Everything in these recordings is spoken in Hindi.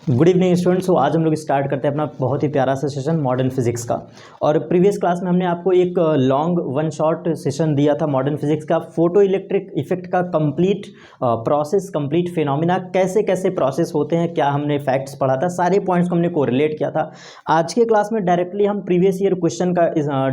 Good evening students. तो आज हम लोग स्टार्ट करते हैं अपना बहुत ही प्यारा सा सेशन मॉडर्न फिजिक्स का। और प्रीवियस क्लास में हमने आपको एक लॉन्ग वन शॉट सेशन दिया था मॉडर्न फिजिक्स का, फोटो इलेक्ट्रिक इफेक्ट का कंप्लीट प्रोसेस, कंप्लीट फिनोमिना, कैसे कैसे प्रोसेस होते हैं, क्या हमने फैक्ट्स पढ़ा था, सारे पॉइंट्स को हमने कोरिलेट किया था। आज के क्लास में डायरेक्टली हम प्रीवियस ईयर क्वेश्चन का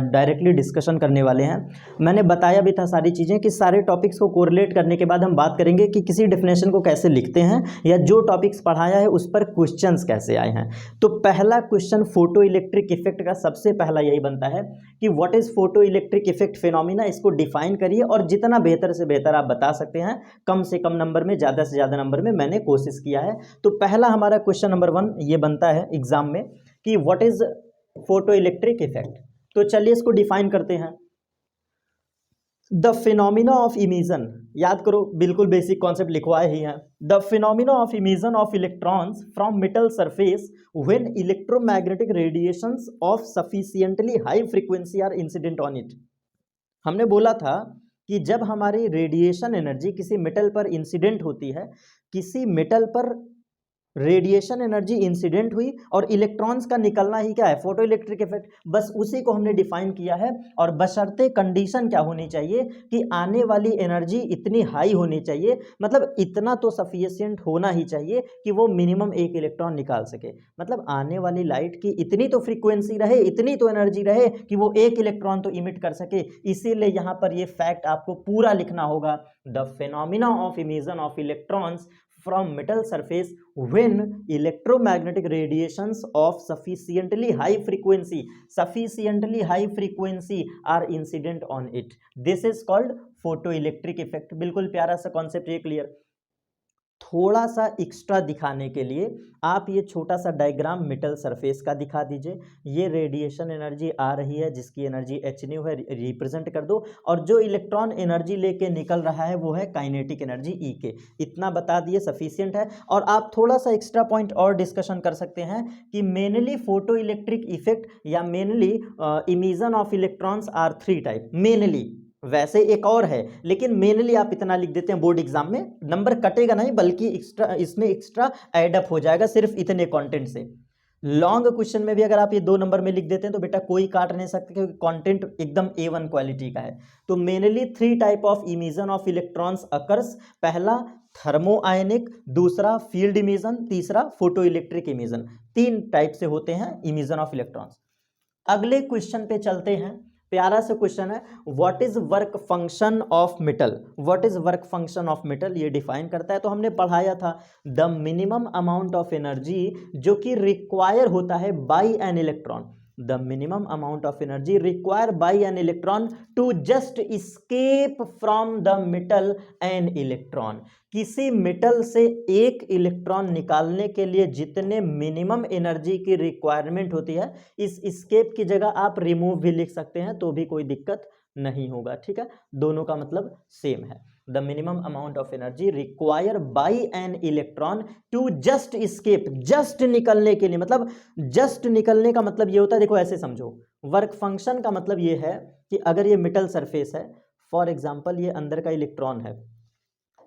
डायरेक्टली डिस्कशन करने वाले हैं। मैंने बताया भी था सारी चीज़ें कि सारे टॉपिक्स को कोरिलेट करने के बाद हम बात करेंगे कि किसी डेफिनेशन को कैसे लिखते हैं या जो टॉपिक्स पढ़ाया है उस पर क्वेश्चंस कैसे आए हैं। तो पहला क्वेश्चन फोटो इलेक्ट्रिक इफेक्ट का सबसे पहला यही बनता है कि what is photo electric effect phenomena, इसको डिफाइन करिए और जितना बेहतर से बेहतर आप बता सकते हैं, कम से कम नंबर में, ज़्यादा से ज़्यादा नंबर में, मैंने कोशिश किया है। तो पहला हमारा क्वेश्चन नंबर 1 ये बनता है एग्जाम में कि what is photo electric effect. तो चलिए इसको डिफाइन करते हैं। द फिनोमिना ऑफ इमिशन, याद करो, बिल्कुल बेसिक कॉन्सेप्ट लिखवाए ही हैं। The phenomena of emission of electrons from metal surface when electromagnetic radiations of sufficiently high frequency are incident on it. हमने बोला था कि जब हमारी रेडिएशन एनर्जी किसी मेटल पर इंसिडेंट होती है, किसी मेटल पर रेडिएशन एनर्जी इंसिडेंट हुई और इलेक्ट्रॉन्स का निकलना ही क्या है, फोटो इलेक्ट्रिक इफेक्ट। बस उसी को हमने डिफाइन किया है। और बशर्ते कंडीशन क्या होनी चाहिए कि आने वाली एनर्जी इतनी हाई होनी चाहिए, मतलब इतना तो सफिशिएंट होना ही चाहिए कि वो मिनिमम एक इलेक्ट्रॉन निकाल सके। मतलब आने वाली लाइट की इतनी तो फ्रीक्वेंसी रहे, इतनी तो एनर्जी रहे कि वो एक इलेक्ट्रॉन तो इमिट कर सके। इसीलिए यहाँ पर ये फैक्ट आपको पूरा लिखना होगा। The phenomena of emission of electrons from metal surface when electromagnetic radiations of sufficiently high frequency are incident on it. This is called photoelectric effect. बिल्कुल प्यारा सा कॉन्सेप्ट, ये क्लियर। थोड़ा सा एक्स्ट्रा दिखाने के लिए आप ये छोटा सा डायग्राम मेटल सरफेस का दिखा दीजिए। ये रेडिएशन एनर्जी आ रही है जिसकी एनर्जी एच न्यू है, रिप्रेजेंट कर दो। और जो इलेक्ट्रॉन एनर्जी लेके निकल रहा है वो है काइनेटिक एनर्जी ई के। इतना बता दिए, सफिशिएंट है। और आप थोड़ा सा एक्स्ट्रा पॉइंट और डिस्कशन कर सकते हैं कि मेनली फोटो इलेक्ट्रिक इफेक्ट या mainly emission of electrons are 3 type. Mainly, वैसे एक और है लेकिन मेनली आप इतना लिख देते हैं, बोर्ड एग्जाम में नंबर कटेगा नहीं बल्कि एक्स्ट्रा, इसमें एक्स्ट्रा ऐड अप हो जाएगा सिर्फ इतने कंटेंट से। लॉन्ग क्वेश्चन में भी अगर आप ये 2 नंबर में लिख देते हैं तो बेटा कोई काट नहीं सकते क्योंकि कंटेंट एकदम A1 क्वालिटी का है। तो mainly 3 type of emission of electrons occurs. पहला थर्मो आयनिक, दूसरा फील्ड इमिशन, तीसरा फोटो इलेक्ट्रिक इमिशन। 3 टाइप से होते हैं इमिशन ऑफ इलेक्ट्रॉन्स। अगले क्वेश्चन पे चलते हैं। प्यारा सा क्वेश्चन है, what is work function of metal. What is work function of metal, ये डिफाइन करता है। तो हमने पढ़ाया था the minimum amount of energy जो कि रिक्वायर होता है bye an electron. The minimum amount of energy require by an electron to just escape from the metal an electron. किसी मेटल से एक इलेक्ट्रॉन निकालने के लिए जितने मिनिमम एनर्जी की रिक्वायरमेंट होती है, इस escape की जगह आप रिमूव भी लिख सकते हैं तो भी कोई दिक्कत नहीं होगा। ठीक है, दोनों का मतलब सेम है। The minimum amount of energy require by an electron to just escape, just निकलने के लिए। मतलब जस्ट निकलने का मतलब ये होता है, देखो ऐसे समझो, वर्क फंक्शन का मतलब ये है कि अगर ये मेटल सरफेस है, फॉर एग्जांपल ये अंदर का इलेक्ट्रॉन है,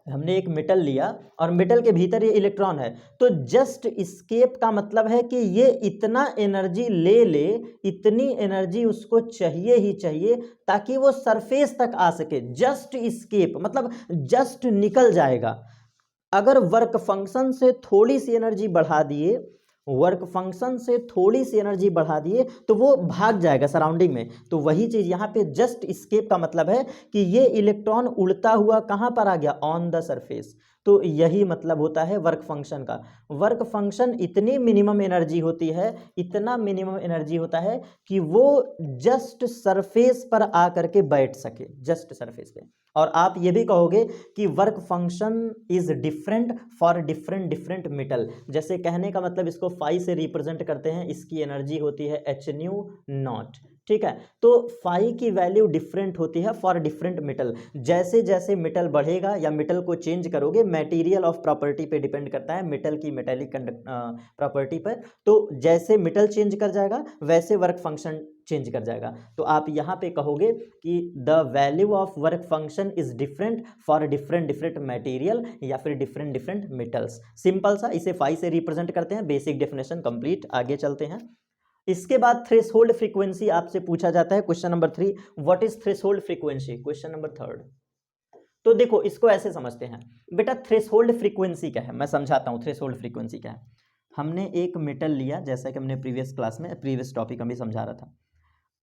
हमने एक मेटल लिया और मेटल के भीतर ये इलेक्ट्रॉन है, तो जस्ट escape का मतलब है कि ये इतना एनर्जी ले ले, इतनी एनर्जी उसको चाहिए ही चाहिए ताकि वो सरफेस तक आ सके। जस्ट escape मतलब जस्ट निकल जाएगा। अगर वर्क फंक्शन से थोड़ी सी एनर्जी बढ़ा दिए, वर्क फंक्शन से थोड़ी सी एनर्जी बढ़ा दिए तो वो भाग जाएगा सराउंडिंग में। तो वही चीज यहाँ पे जस्ट escape का मतलब है कि ये इलेक्ट्रॉन उड़ता हुआ कहाँ पर आ गया, ऑन द सरफेस। तो यही मतलब होता है वर्क फंक्शन का। वर्क फंक्शन इतनी मिनिमम एनर्जी होती है, इतना मिनिमम एनर्जी होता है कि वो जस्ट सरफेस पर आ करके बैठ सके, जस्ट सरफेस पे। और आप ये भी कहोगे कि work function is different for different metal. जैसे कहने का मतलब इसको फाई से रिप्रेजेंट करते हैं, इसकी एनर्जी होती है एच न्यू नॉट। ठीक है, तो फाई की वैल्यू डिफरेंट होती है फॉर डिफरेंट मेटल। जैसे जैसे मेटल बढ़ेगा या मेटल को चेंज करोगे, मटेरियल ऑफ प्रॉपर्टी पे डिपेंड करता है, मेटल की मेटेलिक प्रॉपर्टी पर। तो जैसे मेटल चेंज कर जाएगा वैसे वर्क फंक्शन चेंज कर जाएगा। तो आप यहाँ पे कहोगे कि the value of work function is different for different different material या फिर डिफरेंट डिफरेंट मेटल्स। सिंपल सा, इसे फाई से रिप्रेजेंट करते हैं। बेसिक डेफिनेशन कंप्लीट, आगे चलते हैं। इसके बाद थ्रेशोल्ड फ्रीक्वेंसी आपसे पूछा जाता है। Question number 3, what is threshold frequency? Question number 3। तो देखो इसको ऐसे समझते हैं बेटा, थ्रेशोल्ड फ्रीक्वेंसी क्या है, मैं समझाता हूँ थ्रेशोल्ड फ्रीक्वेंसी क्या है। हमने एक मेटल लिया, जैसा कि हमने प्रीवियस क्लास में प्रीवियस टॉपिक में भी समझा रहा था।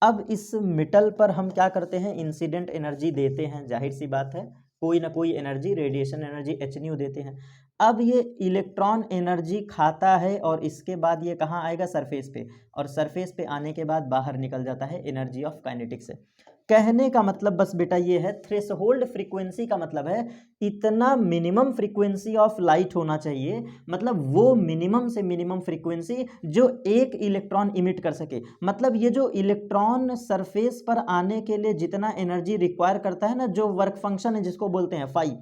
अब इस मेटल पर हम क्या करते हैं, इंसिडेंट एनर्जी देते हैं, जाहिर सी बात है कोई ना कोई energy, radiation energy h new देते हैं। अब ये इलेक्ट्रॉन एनर्जी खाता है और इसके बाद ये कहाँ आएगा, सरफेस पे, और सरफेस पे आने के बाद बाहर निकल जाता है एनर्जी ऑफ काइनेटिक्स से। कहने का मतलब बस बेटा ये है, थ्रेशोल्ड फ्रीक्वेंसी का मतलब है इतना मिनिमम फ्रीक्वेंसी ऑफ लाइट होना चाहिए, मतलब वो मिनिमम से मिनिमम फ्रीक्वेंसी जो एक इलेक्ट्रॉन इमिट कर सके। मतलब ये जो इलेक्ट्रॉन सरफेस पर आने के लिए जितना एनर्जी रिक्वायर करता है ना, जो वर्क फंक्शन है जिसको बोलते हैं फाई,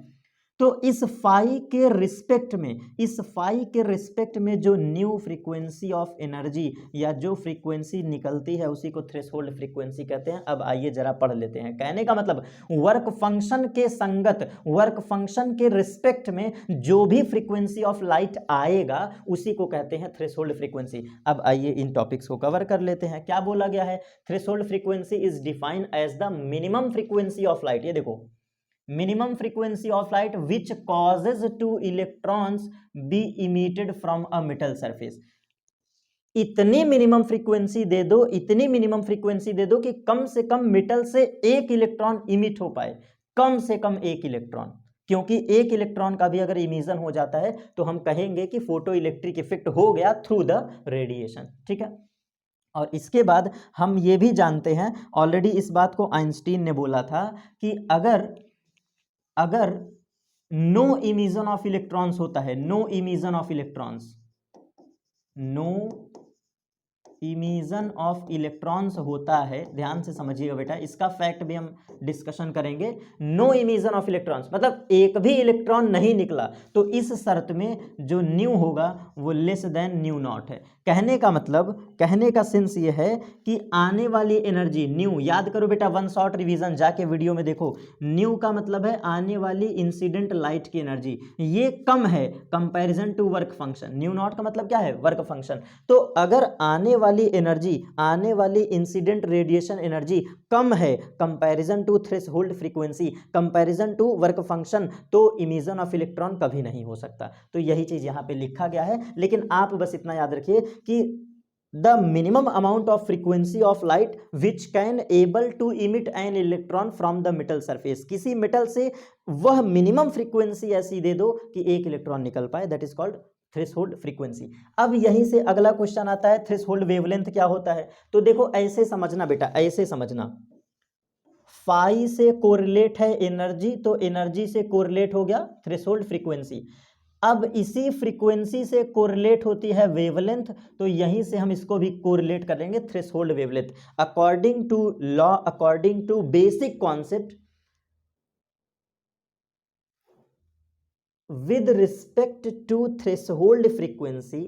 तो इस फाई के रिस्पेक्ट में, इस फाई के रिस्पेक्ट में जो न्यू फ्रीक्वेंसी ऑफ एनर्जी या जो फ्रीक्वेंसी निकलती है उसी को थ्रेशोल्ड फ्रीक्वेंसी कहते हैं। अब आइए जरा पढ़ लेते हैं। कहने का मतलब वर्क फंक्शन के संगत, वर्क फंक्शन के रिस्पेक्ट में जो भी फ्रीक्वेंसी ऑफ लाइट आएगा उसी को कहते हैं थ्रेशोल्ड फ्रीक्वेंसी। अब आइए इन टॉपिक्स को कवर कर लेते हैं। क्या बोला गया है, threshold frequency is defined as the minimum frequency of light. ये देखो, minimum frequency of light which causes two electrons be emitted from a metal surface। इतनी मिनिमम फ्रीक्वेंसी दे दो, इतनी मिनिमम फ्रीक्वेंसी दे दो कि कम से कम मेटल से एक इलेक्ट्रॉन इमिट हो पाए, कम से कम एक इलेक्ट्रॉन, क्योंकि एक इलेक्ट्रॉन का भी अगर इमिशन हो जाता है तो हम कहेंगे कि फोटो इलेक्ट्रिक इफेक्ट हो गया थ्रू द रेडिएशन। ठीक है, और इसके बाद हम ये भी जानते हैं, ऑलरेडी इस बात को आइंस्टीन ने बोला था कि अगर नो इमिशन ऑफ इलेक्ट्रॉन्स होता है, no emission of electrons, no emission of electrons होता है, ध्यान से समझिएगा बेटा, इसका फैक्ट भी हम डिस्कशन करेंगे। नो इमिशन ऑफ इलेक्ट्रॉन्स मतलब एक भी इलेक्ट्रॉन नहीं निकला, तो इस शर्त में जो न्यू होगा वो लेस देन न्यू नॉट है। कहने का मतलब, कहने का सेंस ये है कि आने वाली एनर्जी न्यू, याद करो बेटा, वन शॉट रिवीजन जाके वीडियो में देखो। न्यू का मतलब है आने वाली इंसिडेंट लाइट की एनर्जी, ये कम है comparison to work function. Nu naught का मतलब क्या है, वर्क फंक्शन। तो अगर आने वाली एनर्जी, आने वाली इंसिडेंट रेडिएशन एनर्जी कम है comparison to threshold frequency, comparison to work function, तो इमिशन ऑफ इलेक्ट्रॉन कभी नहीं हो सकता। तो यही चीज यहां पे लिखा गया है। लेकिन आप बस इतना याद रखिए कि the minimum amount of frequency of light which can able to emit an electron from the metal surface, किसी मेटल से वह मिनिमम फ्रीक्वेंसी ऐसी दे दो कि एक इलेक्ट्रॉन निकल पाए, that is called threshold frequency. अब यहीं से अगला क्वेश्चन आता है, थ्रेशोल्ड वेवलेंथ क्या होता है? तो देखो ऐसे समझना बेटा, ऐसे समझना, फाई से कोरिलेट है एनर्जी, तो एनर्जी से कोरिलेट हो गया थ्रेशोल्ड फ्रीक्वेंसी। अब इसी फ्रीक्वेंसी से कोरिलेट होती है वेवलेंथ, तो यहीं से हम इसको भी कोरिलेट करेंगे threshold wavelength. According to law, according to basic concept, with respect to threshold frequency,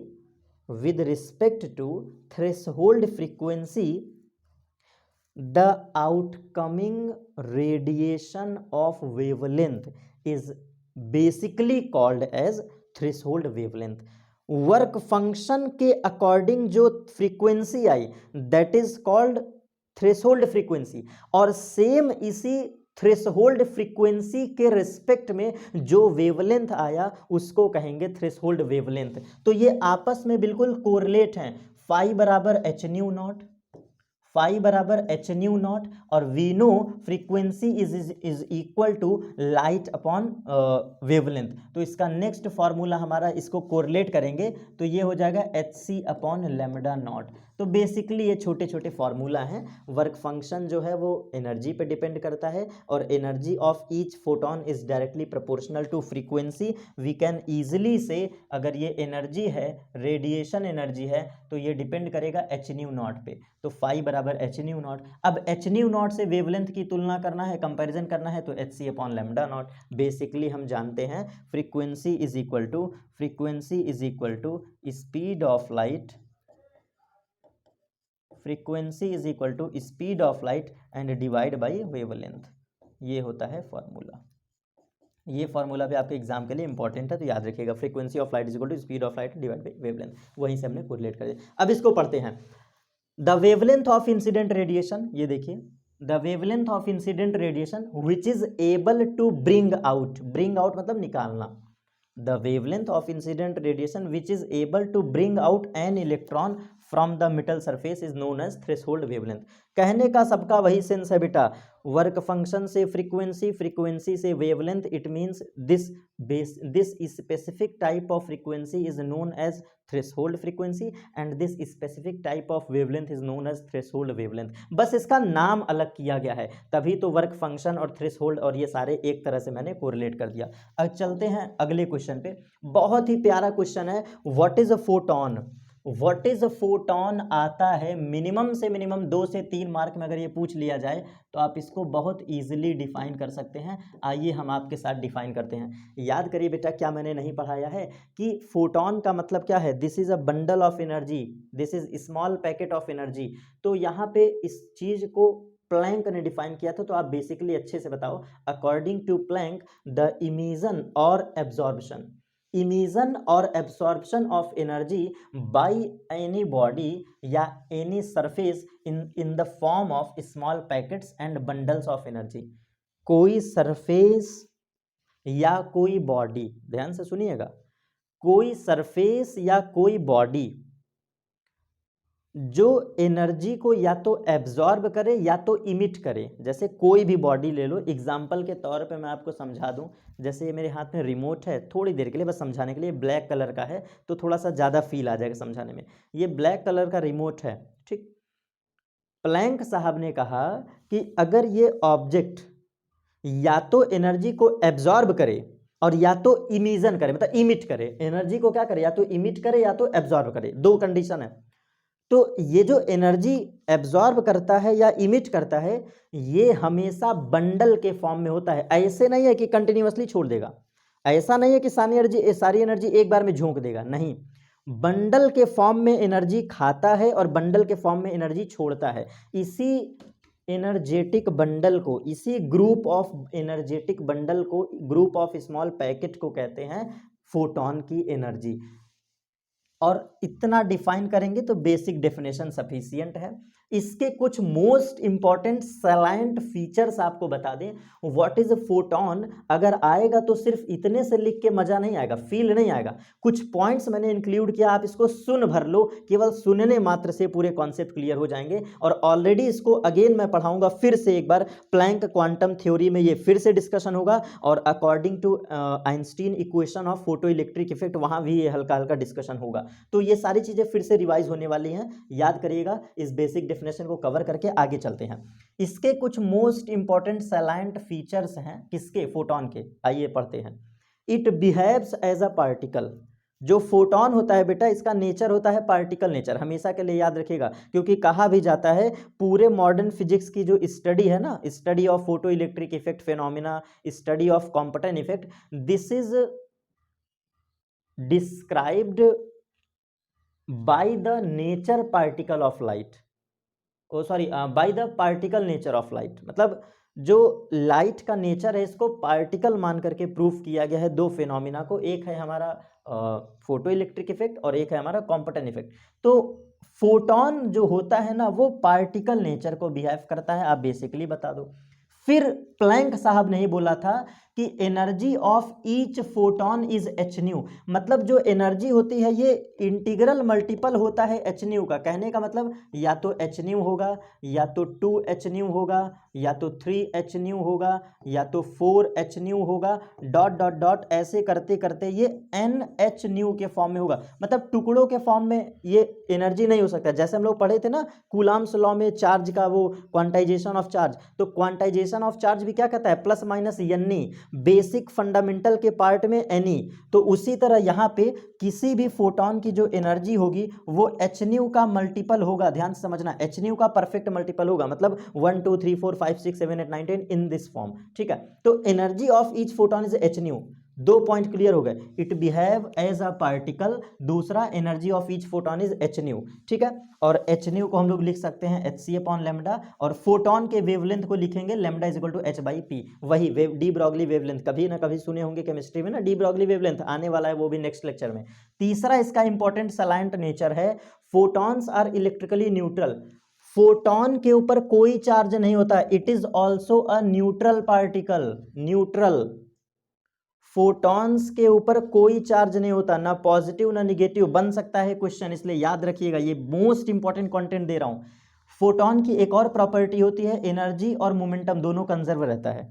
with respect to threshold frequency, the outcoming radiation of wavelength is basically called as threshold wavelength। Work function के अकॉर्डिंग जो frequency I that is called threshold frequency, और सेम इसी थ्रेशोल्ड फ्रीक्वेंसी के रिस्पेक्ट में जो वेवलेंथ आया उसको कहेंगे थ्रेशोल्ड वेवलेंथ। तो ये आपस में बिल्कुल कोरिलेट हैं। फाई बराबर एच न्यू नॉट, फाई बराबर एच न्यू नॉट, और we know frequency is equal to light upon wavelength. तो इसका नेक्स्ट फॉर्मूला हमारा, इसको कोरिलेट करेंगे तो ये हो जाएगा h c upon lambda naught. तो बेसिकली ये छोटे छोटे फार्मूला हैं। वर्क फंक्शन जो है वो एनर्जी पे डिपेंड करता है, और energy of each photon is directly proportional to frequency. We can easily say, अगर ये एनर्जी है, रेडिएशन एनर्जी है, तो ये डिपेंड करेगा एच न्यू नॉट पे। तो फाई बराबर एच न्यू नॉट। अब एच न्यू नॉट से वेवलेंथ की तुलना करना है, कंपैरिजन करना है, तो h c upon lambda naught. Basically हम जानते हैं frequency is equal to, frequency is equal to speed of light, frequency is equal to speed of light and divide by wavelength. ये होता है फॉर्मूला। ये फॉर्मूला भी आपके एग्जाम के लिए इंपॉर्टेंट है, तो याद रखिएगा, frequency of light is equal to speed of light divide by wavelength. वहीं से हमने कोरिलेट कर दिया। अब इसको पढ़ते हैं। The wavelength of incident radiation, ये देखिए, the wavelength of incident radiation which is able to bring out मतलब निकालना, the wavelength of incident radiation which is able to bring out an electron from the metal surface is known as threshold wavelength। कहने का सबका वही सेंस है बेटा, वर्क फंक्शन से फ्रीक्वेंसी, फ्रीक्वेंसी से wavelength, it means this specific type of frequency is known as threshold frequency and this specific type of wavelength is known as threshold wavelength. बस इसका नाम अलग किया गया है, तभी तो वर्क फंक्शन और थ्रेशोल्ड और ये सारे एक तरह से मैंने कोरिलेट कर दिया। अब चलते हैं अगले क्वेश्चन पे। बहुत ही प्यारा क्वेश्चन है, what is a photon. What is a photon आता है मिनिमम से मिनिमम 2 से 3 मार्क में, अगर ये पूछ लिया जाए तो आप इसको बहुत इजीली डिफाइन कर सकते हैं। आइए हम आपके साथ डिफाइन करते हैं। याद करिए बेटा, क्या मैंने नहीं पढ़ाया है कि फोटोन का मतलब क्या है, this is a bundle of energy, this is small packet of energy. तो यहाँ पे इस चीज को प्लैंक ने डिफाइन किया था, तो आप बेसिकली अच्छे से बताओ। According to Planck, the emission और एब्जॉर्प्शन, इमिशन और absorption of energy by any body या any surface in the form of small packets and bundles of energy. कोई सरफेस या कोई बॉडी, ध्यान से सुनिएगा, कोई सरफेस या कोई बॉडी जो एनर्जी को या तो एब्जॉर्ब करे या तो इमिट करे। जैसे कोई भी बॉडी ले लो, एग्जाम्पल के तौर पे मैं आपको समझा दूं। जैसे ये मेरे हाथ में रिमोट है, थोड़ी देर के लिए बस समझाने के लिए, ब्लैक कलर का है तो थोड़ा सा ज़्यादा फील आ जाएगा समझाने में। ये ब्लैक कलर का रिमोट है, ठीक। प्लैंक साहब ने कहा कि अगर ये ऑब्जेक्ट या तो एनर्जी को एब्जॉर्ब करे और या तो इमिशन करे, मतलब इमिट करे, एनर्जी को क्या करे, या तो इमिट करे या तो एब्जॉर्ब करे, 2 कंडीशन है। तो ये जो एनर्जी एब्जॉर्ब करता है या इमिट करता है, ये हमेशा बंडल के फॉर्म में होता है। ऐसे नहीं है कि कंटिन्यूअसली छोड़ देगा, ऐसा नहीं है कि सारी एनर्जी एक बार में झोंक देगा, नहीं। बंडल के फॉर्म में एनर्जी खाता है और बंडल के फॉर्म में एनर्जी छोड़ता है। इसी एनर्जेटिक बंडल को, इसी ग्रुप ऑफ एनर्जेटिक बंडल को, ग्रुप ऑफ स्मॉल पैकेट को कहते हैं फोटोन की एनर्जी। और इतना डिफाइन करेंगे तो बेसिक डेफिनेशन सफिशिएंट है। इसके कुछ मोस्ट इंपॉर्टेंट सैलाइंट फीचर्स आपको बता दें। व्हाट इज अ फोटोन अगर आएगा तो सिर्फ इतने से लिख के मजा नहीं आएगा, फील नहीं आएगा। कुछ पॉइंट्स मैंने इंक्लूड किया, आप इसको सुन भर लो, केवल सुनने मात्र से पूरे कॉन्सेप्ट क्लियर हो जाएंगे। और ऑलरेडी इसको अगेन मैं पढ़ाऊंगा फिर से एक बार, प्लैंक क्वांटम थ्योरी में ये फिर से डिस्कशन होगा, और according to Einstein equation of photo electric effect वहां भी ये हल्का हल्का डिस्कशन होगा। तो ये सारी चीजें फिर से रिवाइज होने वाली हैं, याद करिएगा। इस बेसिक डेफिनेशन को कवर करके आगे चलते हैं। इसके कुछ मोस्ट इंपॉर्टेंट सैलाइंट फीचर्स हैं, किसके, फोटोन के, आइए पढ़ते हैं। It behaves as a particle. जो फोटोन होता है बेटा, इसका नेचर होता है पार्टिकल नेचर, हमेशा के लिए याद रखिएगा, क्योंकि कहा भी जाता है पूरे मॉडर्न फिजिक्स की जो स्टडी है ना, study of photo electric effect phenomena, study of Compton effect, this is described by the nature particle of light, by the particle nature of light. मतलब जो लाइट का नेचर है इसको पार्टिकल मान करके प्रूफ किया गया है 2 फिनोमिना को, एक है हमारा फोटो इलेक्ट्रिक इफेक्ट और एक है हमारा कॉम्पटन इफेक्ट। तो फोटोन जो होता है ना, वो पार्टिकल नेचर को बिहेव करता है, आप बेसिकली बता दो। फिर प्लैंक साहब ने ही बोला था कि energy of each photon is h new, मतलब जो एनर्जी होती है ये इंटीग्रल मल्टीपल होता है एच न्यू का। कहने का मतलब या तो एच न्यू होगा, या तो 2 एच न्यू होगा, या तो 3 एच न्यू होगा, या तो 4 एच न्यू होगा, डॉट डॉट डॉट ऐसे करते करते ये एन एच न्यू के फॉर्म में होगा। मतलब टुकड़ों के फॉर्म में ये एनर्जी नहीं हो सकता। जैसे हम लोग पढ़े थे ना कूलम्ब्स लॉ में चार्ज का, वो क्वांटाइजेशन ऑफ चार्ज, तो क्वांटाइजेशन ऑफ चार्ज भी क्या कहता है, plus minus any, basic fundamental के पार्ट में एनी। तो उसी तरह यहाँ पे किसी भी फोटोन की जो एनर्जी होगी वो एच न्यू का मल्टीपल होगा। ध्यान से समझना, एच न्यू का परफेक्ट मल्टीपल होगा, मतलब 1 2 3 4 5 6 7 8 9 10 इन दिस फॉर्म, ठीक है। तो energy of each photon is h nu, दो पॉइंट क्लियर हो गए। It behave as a particle, दूसरा energy of each photon is h nu, ठीक है। और एच न्यू को हम लोग लिख सकते हैं एच सी अपॉन लेमडा, और फोटॉन के वेवलेंथ को लिखेंगे lambda is equal to h by p. वही डी ब्रॉगली वेवलेंथ, कभी ना कभी सुने होंगे केमिस्ट्री में ना, डी ब्रॉगली वेवलेंथ आने वाला है, वो भी नेक्स्ट लेक्चर में। तीसरा इसका इंपॉर्टेंट सलाइंट नेचर है, photons are electrically neutral, photon के ऊपर कोई चार्ज नहीं होता, it is also a neutral particle, neutral. Photons के ऊपर कोई चार्ज नहीं होता, ना पॉजिटिव ना निगेटिव, बन सकता है क्वेश्चन, इसलिए याद रखिएगा, ये मोस्ट इंपॉर्टेंट कंटेंट दे रहा हूं। फोटॉन की एक और प्रॉपर्टी होती है, एनर्जी और मोमेंटम दोनों कंजर्व रहता है।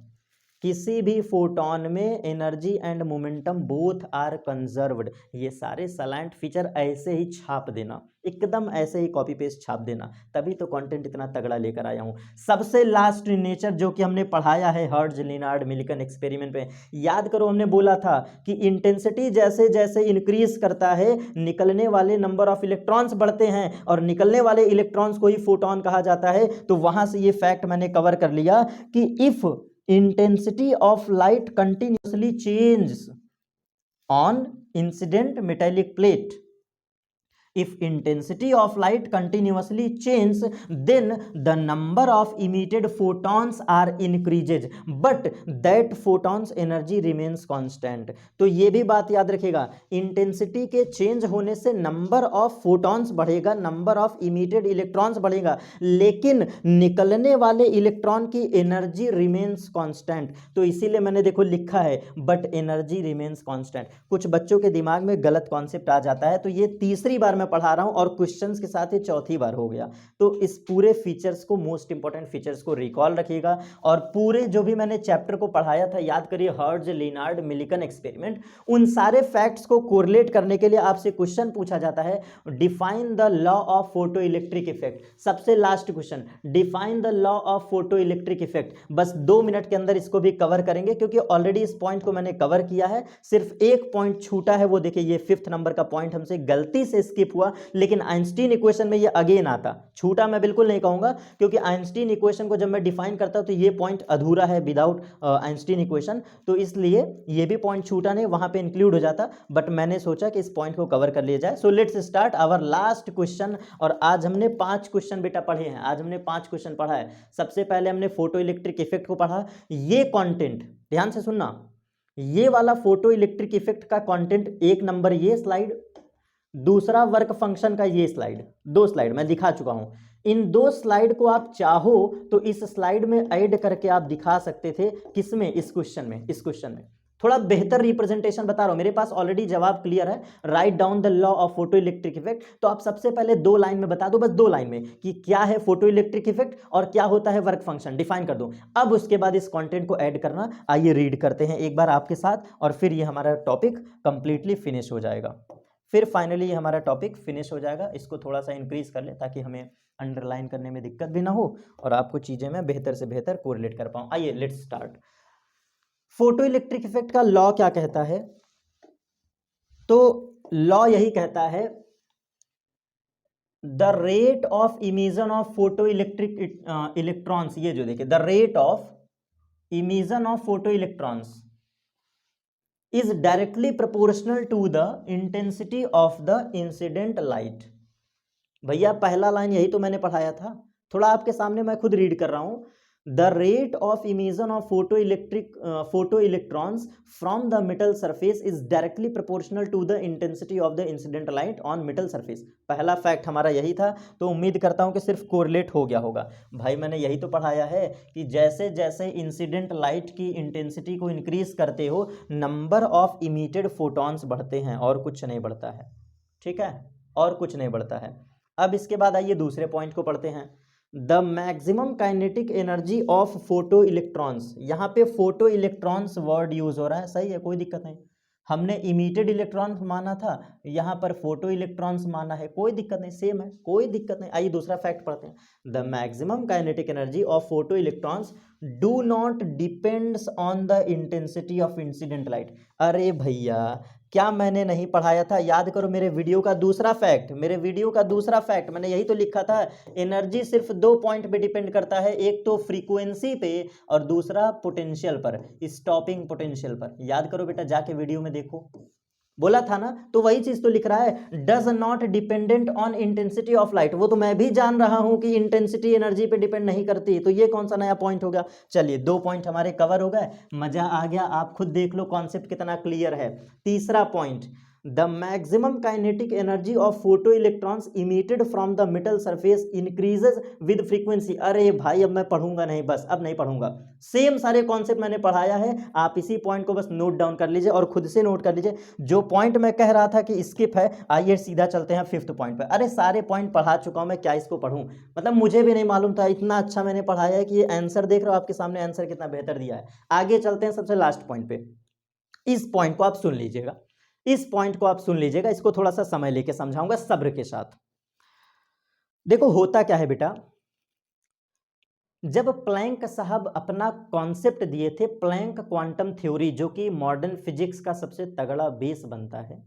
किसी भी फोटॉन में energy and momentum both are conserved. ये सारे सलाइंट फीचर ऐसे ही छाप देना, एकदम ऐसे ही कॉपी पेस्ट छाप देना, तभी तो कंटेंट इतना तगड़ा लेकर आया हूं। सबसे लास्ट नेचर जो कि हमने पढ़ाया है हर्ट्ज लिनार्ड मिलिकन एक्सपेरिमेंट पे, याद करो हमने बोला था कि इंटेंसिटी जैसे जैसे इंक्रीज करता है, निकलने वाले नंबर ऑफ इलेक्ट्रॉन्स बढ़ते हैं, और निकलने वाले इलेक्ट्रॉन्स को ही फोटॉन कहा जाता है। तो वहां से ये फैक्ट मैंने कवर कर लिया कि if intensity of light continuously changes on incident metallic plate, if intensity of light continuously changes, then the number of emitted photons are increases, but that photons energy remains constant। तो ये भी बात याद रखिएगा, इंटेंसिटी के चेंज होने से नंबर ऑफ फोटॉन्स बढ़ेगा, नंबर ऑफ इमिटेड इलेक्ट्रॉन्स बढ़ेगा, लेकिन निकलने वाले इलेक्ट्रॉन की एनर्जी रिमेन्स कांस्टेंट। तो इसीलिए मैंने देखो लिखा है बट एनर्जी रिमेन्स कांस्टेंट। कुछ बच्चों के दिमाग में गलत कॉन्सेप्ट आ जाता है, तो ये तीसरी बार मैं पढ़ा रहा हूं और क्वेश्चंस के साथ ये चौथी बार हो गया। तो इस पूरे फीचर्स को, मोस्ट इंपॉर्टेंट फीचर्स को रिकॉल रखिएगा, और पूरे जो भी मैंने चैप्टर को पढ़ाया था याद करिए, हर्ट्ज लिनार्ड मिलिकन एक्सपेरिमेंट, उन सारे फैक्ट्स को कोरिलेट करने के लिए आपसे क्वेश्चन पूछा जाता है, define the law of photo electric effect. सबसे last question, define the law of photo electric effect. बस 2 मिनट के अंदर इसको भी कवर करेंगे, क्योंकि ऑलरेडी इस पॉइंट को मैंने कवर किया है, सिर्फ एक पॉइंट छूटा है, वो देखिए ये 5th नंबर का पॉइंट हमसे गलती से स्किप हुआ, लेकिन आइंस्टीन इक्वेशन में ये अगेन आता। छूटा मैं बिल्कुल नहीं कहूंगा, क्योंकि आइंस्टीन इक्वेशन को जब मैं डिफाइन करता हूं तो ये पॉइंट अधूरा है विदाउट आइंस्टीन इक्वेशन, तो इसलिए ये भी पॉइंट छूटा नहीं, वहां पे इंक्लूड हो जाता, बट मैंने सोचा कि इस पॉइंट को कवर कर लिया जाए। So let's start our last question. और आज हमने 5 क्वेश्चन बेटा पढ़े हैं, आज हमने 5 क्वेश्चन पढ़ा है। सबसे पहले हमने फोटो इलेक्ट्रिक इफेक्ट को पढ़ा, ये कंटेंट ध्यान से सुनना, ये वाला फोटो इलेक्ट्रिक इफेक्ट का कंटेंट, एक नंबर ये स्लाइड, दूसरा वर्क फंक्शन का ये स्लाइड, 2 स्लाइड मैं दिखा चुका हूं। इन 2 स्लाइड को आप चाहो तो इस स्लाइड में ऐड करके आप दिखा सकते थे, किसमें, इस क्वेश्चन में। इस क्वेश्चन में थोड़ा बेहतर रिप्रेजेंटेशन बता रहा हूं, मेरे पास ऑलरेडी जवाब क्लियर है, right down the law of photo electric effect. तो आप सबसे पहले 2 लाइन में बता दो, बस 2 लाइन में, कि क्या है फोटो इलेक्ट्रिक इफेक्ट और क्या होता है वर्क फंक्शन, डिफाइन कर दो। अब उसके बाद इस कंटेंट को ऐड करना। आइए रीड करते हैं एक बार आपके साथ, और फिर ये हमारा टॉपिक कंप्लीटली फिनिश हो जाएगा। फिर फाइनली हमारा टॉपिक फिनिश हो जाएगा। इसको थोड़ा सा इंक्रीज कर ले ताकि हमें अंडरलाइन करने में दिक्कत भी ना हो, और आपको चीजें मैं बेहतर से बेहतर कोरिलेट कर पाऊं। आइए let's start. Photo electric effect का लॉ क्या कहता है? तो लॉ यही कहता है, the rate of emission of photo electric electrons, ये जो देखिए, the rate of emission of photo electrons is directly proportional to the intensity of the incident light। भैया पहला लाइन यही तो मैंने पढ़ाया था, थोड़ा आपके सामने मैं खुद रीड कर रहा हूं। The rate of emission of photo electrons from the metal surface is directly proportional to the intensity of the incident light on metal surface. पहला फैक्ट हमारा यही था, तो उम्मीद करता हूं कि सिर्फ कोरिलेट हो गया होगा। भाई मैंने यही तो पढ़ाया है कि जैसे जैसे इंसिडेंट लाइट की इंटेंसिटी को इंक्रीज करते हो, नंबर ऑफ इमिटेड फोटॉन्स बढ़ते हैं, और कुछ नहीं बढ़ता है, ठीक है, और कुछ नहीं बढ़ता है। अब इसके बाद आइए दूसरे पॉइंट को पढ़ते हैं, the maximum kinetic energy of photo electrons. यहाँ पे फोटो इलेक्ट्रॉन्स वर्ड यूज हो रहा है, सही है, कोई दिक्कत नहीं। हमने इमिटेड इलेक्ट्रॉन्स माना था, यहाँ पर फोटो इलेक्ट्रॉन्स माना है, कोई दिक्कत नहीं, सेम है, कोई दिक्कत नहीं। आइए दूसरा फैक्ट पढ़ते हैं, the maximum kinetic energy of photo electrons do not depends on the intensity of incident light. अरे भैया, क्या मैंने नहीं पढ़ाया था? याद करो मेरे वीडियो का दूसरा फैक्ट, मैंने यही तो लिखा था। एनर्जी सिर्फ 2 पॉइंट पे डिपेंड करता है, एक तो फ्रीक्वेंसी पे और दूसरा पोटेंशियल पर, स्टॉपिंग पोटेंशियल पर। याद करो बेटा, जाके वीडियो में देखो, बोला था ना। तो वही चीज तो लिख रहा है, does not dependent on intensity of light. वो तो मैं भी जान रहा हूं कि इंटेंसिटी एनर्जी पे डिपेंड नहीं करती, तो ये कौन सा नया पॉइंट हो गया? चलिए 2 पॉइंट हमारे कवर हो गए, मजा आ गया। आप खुद देख लो कॉन्सेप्ट कितना क्लियर है। तीसरा point, the maximum kinetic energy of photo electrons emitted from the metal surface increases with frequency. अरे भाई, अब मैं पढ़ूंगा नहीं, बस अब नहीं पढ़ूंगा। सेम सारे कॉन्सेप्ट मैंने पढ़ाया है, आप इसी पॉइंट को बस नोट डाउन कर लीजिए और खुद से नोट कर लीजिए। जो पॉइंट मैं कह रहा था कि स्किप है, आइए सीधा चलते हैं 5th पॉइंट पे। अरे सारे पॉइंट पढ़ा चुका हूं मैं, क्या इसको पढ़ूं? मतलब मुझे भी नहीं मालूम था, इतना अच्छा मैंने पढ़ाया है कि ये आंसर देख रहे हो आपके सामने, आंसर कितना बेहतर दिया है। आगे चलते हैं सबसे लास्ट पॉइंट पे। इस पॉइंट को आप सुन लीजिएगा, इसको थोड़ा सा समय लेके समझाऊंगा सब्र के साथ। देखो होता क्या है बेटा, जब प्लैंक साहब अपना कॉन्सेप्ट दिए थे, प्लैंक क्वांटम थ्योरी, जो कि मॉडर्न फिजिक्स का सबसे तगड़ा बेस बनता है,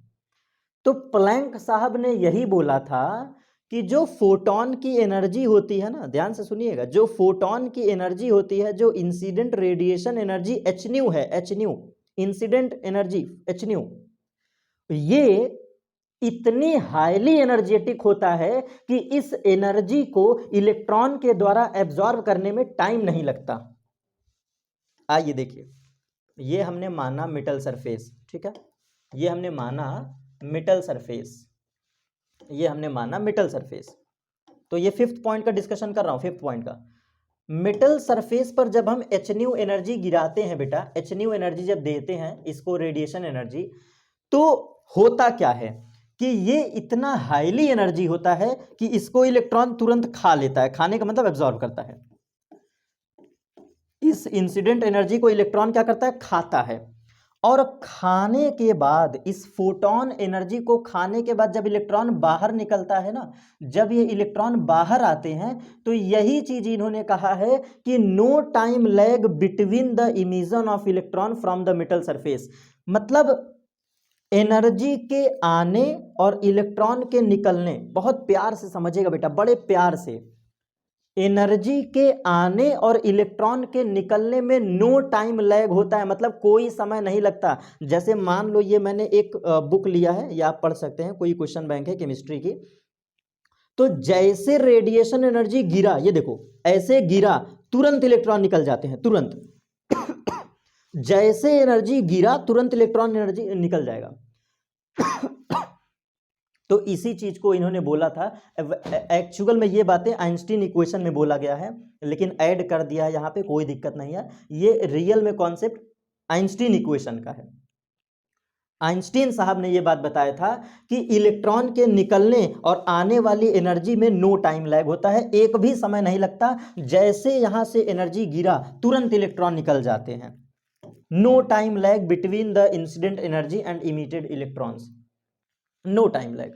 तो प्लैंक साहब ने यही बोला था कि जो फोटोन की एनर्जी होती है ना, ध्यान से सुनिएगा, जो फोटोन की एनर्जी होती है, जो incident radiation energy h nu है, h nu incident energy h nu, ये इतनी हाईली एनर्जेटिक होता है कि इस एनर्जी को इलेक्ट्रॉन के द्वारा एब्जॉर्ब करने में टाइम नहीं लगता। आइए देखिए, ये हमने माना मेटल सरफेस, ठीक है, ये हमने माना मेटल सरफेस, तो ये 5th पॉइंट का डिस्कशन कर रहा हूं, 5th पॉइंट का। मेटल सरफेस पर जब हम एच न्यू एनर्जी गिराते हैं बेटा, एच न्यू एनर्जी जब देते हैं इसको, रेडिएशन एनर्जी, तो होता क्या है कि ये इतना हाईली एनर्जी होता है कि इसको इलेक्ट्रॉन तुरंत खा लेता है। खाने का मतलब एब्जॉर्ब करता है। इस इंसिडेंट एनर्जी को इलेक्ट्रॉन क्या करता है? खाता है। और खाने के बाद, इस फोटोन एनर्जी को खाने के बाद जब इलेक्ट्रॉन बाहर निकलता है ना, जब ये इलेक्ट्रॉन बाहर आते हैं, तो यही चीज इन्होंने कहा है कि no time lag between the emission of electron from the metal surface. मतलब एनर्जी के आने और इलेक्ट्रॉन के निकलने, बहुत प्यार से समझिएगा बेटा, बड़े प्यार से, एनर्जी के आने और इलेक्ट्रॉन के निकलने में नो टाइम लैग होता है, मतलब कोई समय नहीं लगता। जैसे मान लो ये मैंने एक बुक लिया है, या आप पढ़ सकते हैं, कोई क्वेश्चन बैंक है केमिस्ट्री की, तो जैसे रेडिएशन एनर्जी गिरा, ये देखो ऐसे गिरा, तुरंत इलेक्ट्रॉन निकल जाते हैं, तुरंत जैसे एनर्जी गिरा तुरंत इलेक्ट्रॉन एनर्जी निकल जाएगा। तो इसी चीज को इन्होंने बोला था। एक्चुअल में ये बातें आइंस्टीन इक्वेशन में बोला गया है, लेकिन ऐड कर दिया है यहाँ पे, कोई दिक्कत नहीं है। ये रियल में कॉन्सेप्ट आइंस्टीन इक्वेशन का है। आइंस्टीन साहब ने ये बात बताया था कि इलेक्ट्रॉन के निकलने और आने वाली एनर्जी में नो टाइम लैग होता है, एक भी समय नहीं लगता। जैसे यहां से एनर्जी गिरा तुरंत इलेक्ट्रॉन निकल जाते हैं। No time lag between the incident energy and emitted electrons, no time lag.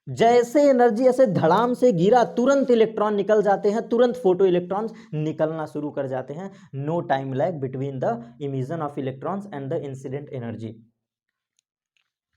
जैसे एनर्जी ऐसे धड़ाम से गिरा, तुरंत इलेक्ट्रॉन निकल जाते हैं, तुरंत फोटो इलेक्ट्रॉन्स निकलना शुरू कर जाते हैं। No time lag between the emission of electrons and the incident energy.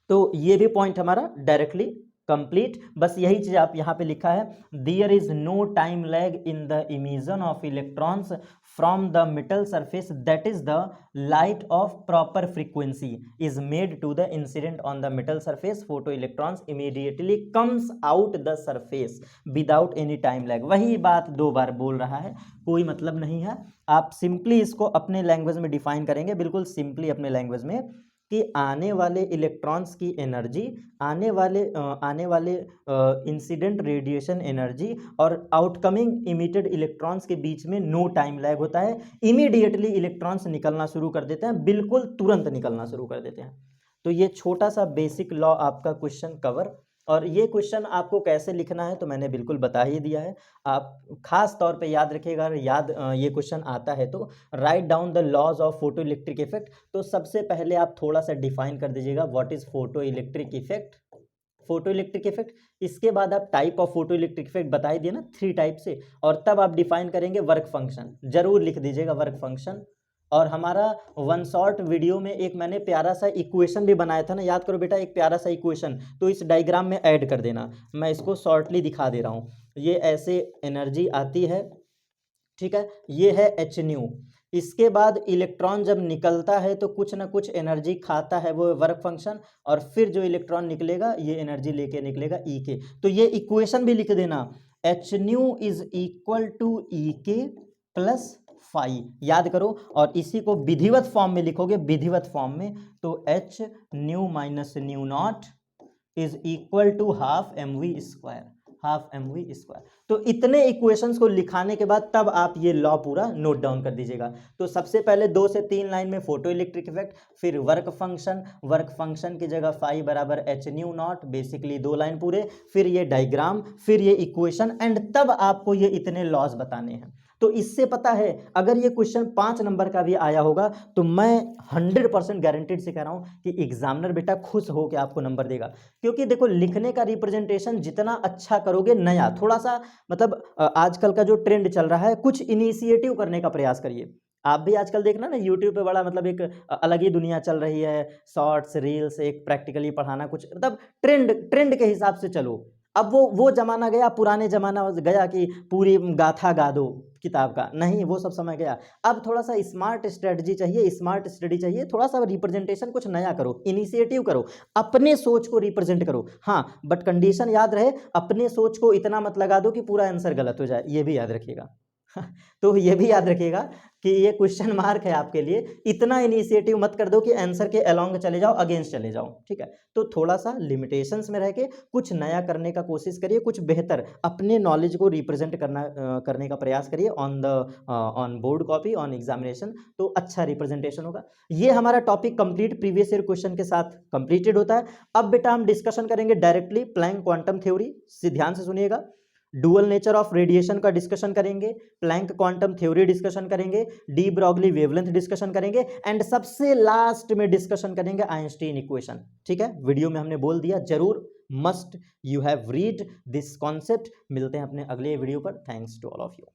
तो ये भी पॉइंट हमारा डायरेक्टली कंप्लीट। बस यही चीज आप यहाँ पे लिखा है, there is no time lag in the emission of electrons from the metal surface, that is the light of proper frequency is made to the incident on the metal surface, photo electrons immediately comes out the surface without any time lag. वही बात 2 बार बोल रहा है, कोई मतलब नहीं है। आप सिंपली इसको अपने लैंग्वेज में डिफाइन करेंगे, बिल्कुल सिंपली अपने लैंग्वेज में, कि आने वाले इलेक्ट्रॉन्स की एनर्जी, आने वाले इंसिडेंट रेडिएशन एनर्जी और आउटकमिंग इमिटेड इलेक्ट्रॉन्स के बीच में नो टाइम लैग होता है। इमीडिएटली इलेक्ट्रॉन्स निकलना शुरू कर देते हैं, बिल्कुल तुरंत निकलना शुरू कर देते हैं। तो ये छोटा सा बेसिक लॉ आपका क्वेश्चन कवर। और ये क्वेश्चन आपको कैसे लिखना है तो मैंने बिल्कुल बता ही दिया है। आप खास तौर पे याद रखिएगा, ये क्वेश्चन आता है तो write down the laws of photo electric effect. तो सबसे पहले आप थोड़ा सा डिफाइन कर दीजिएगा what is photo electric effect, photo electric effect. इसके बाद आप type of photo electric effect बता ही दिए ना, 3 टाइप से, और तब आप डिफाइन करेंगे वर्क फंक्शन। जरूर लिख दीजिएगा वर्क फंक्शन, और हमारा वन शॉट वीडियो में एक मैंने प्यारा सा इक्वेशन भी बनाया था ना, याद करो बेटा, एक प्यारा सा इक्वेशन, तो इस डायग्राम में ऐड कर देना। मैं इसको शॉर्टली दिखा दे रहा हूँ। ये ऐसे एनर्जी आती है, ठीक है, ये है एच न्यू। इसके बाद इलेक्ट्रॉन जब निकलता है तो कुछ ना कुछ एनर्जी खाता है, वो वर्क फंक्शन, और फिर जो इलेक्ट्रॉन निकलेगा ये एनर्जी लेके निकलेगा ई के। तो ये इक्वेशन भी लिख देना, h nu is equal to E K plus phi, याद करो। और इसी को विधिवत फॉर्म में लिखोगे, विधिवत फॉर्म में, तो h nu minus nu naught is equal to half m v square, half m v square. तो इतने इक्वेशंस को लिखाने के बाद तब आप ये लॉ पूरा नोट डाउन कर दीजिएगा। तो सबसे पहले 2 से 3 लाइन में फोटो इलेक्ट्रिक इफेक्ट, फिर वर्क फंक्शन, वर्क फंक्शन की जगह फाई बराबर h nu not, basically 2 line पूरे, फिर ये डायग्राम, फिर ये इक्वेशन, एंड तब आपको ये इतने लॉज बताने हैं। तो इससे पता है अगर ये क्वेश्चन 5 नंबर का भी आया होगा तो मैं 100% गारंटेड से कह रहा हूं कि एग्जामिनर बेटा खुश हो के आपको नंबर देगा। क्योंकि देखो, लिखने का रिप्रेजेंटेशन जितना अच्छा करोगे, नया थोड़ा सा, मतलब आजकल का जो ट्रेंड चल रहा है, कुछ इनिशिएटिव करने का प्रयास करिए। आप भी आजकल देखना ना यूट्यूब पे बड़ा, मतलब एक अलग ही दुनिया चल रही है, शॉर्ट्स रील्स, एक प्रैक्टिकली पढ़ाना, कुछ मतलब ट्रेंड ट्रेंड के हिसाब से चलो। अब वो जमाना गया, पुराने जमाना गया कि पूरी गाथा गा दो किताब का, नहीं, वो सब समय गया। अब थोड़ा सा स्मार्ट स्ट्रेटजी चाहिए, स्मार्ट स्टडी चाहिए, थोड़ा सा रिप्रेजेंटेशन कुछ नया करो, इनिशिएटिव करो, अपने सोच को रिप्रेजेंट करो। हाँ, बट कंडीशन याद रहे, अपने सोच को इतना मत लगा दो कि पूरा आंसर गलत हो जाए, ये भी याद रखिएगा। तो ये भी याद रखिएगा कि ये क्वेश्चन मार्क है आपके लिए, इतना इनिशिएटिव मत कर दो कि आंसर के अलोंग चले जाओ, अगेंस्ट चले जाओ, ठीक है। तो थोड़ा सा लिमिटेशंस में रह के कुछ नया करने का कोशिश करिए, कुछ बेहतर अपने नॉलेज को रिप्रेजेंट करने का प्रयास करिए on board copy, on examination, तो अच्छा रिप्रेजेंटेशन होगा। ये हमारा topic complete previous year question के साथ कंप्लीटेड होता है। अब बेटा हम डिस्कशन करेंगे डायरेक्टली प्लैंक क्वांटम थ्योरी, से ध्यान से सुनिएगा। डुअल नेचर ऑफ रेडिएशन का डिस्कशन करेंगे, प्लैंक क्वांटम थ्योरी डिस्कशन करेंगे, डी ब्रॉगली वेवलेंथ डिस्कशन करेंगे, एंड सबसे लास्ट में डिस्कशन करेंगे आइंस्टीन इक्वेशन, ठीक है। वीडियो में हमने बोल दिया, जरूर must you have read this concept. मिलते हैं अपने अगले वीडियो पर। Thanks to all of you.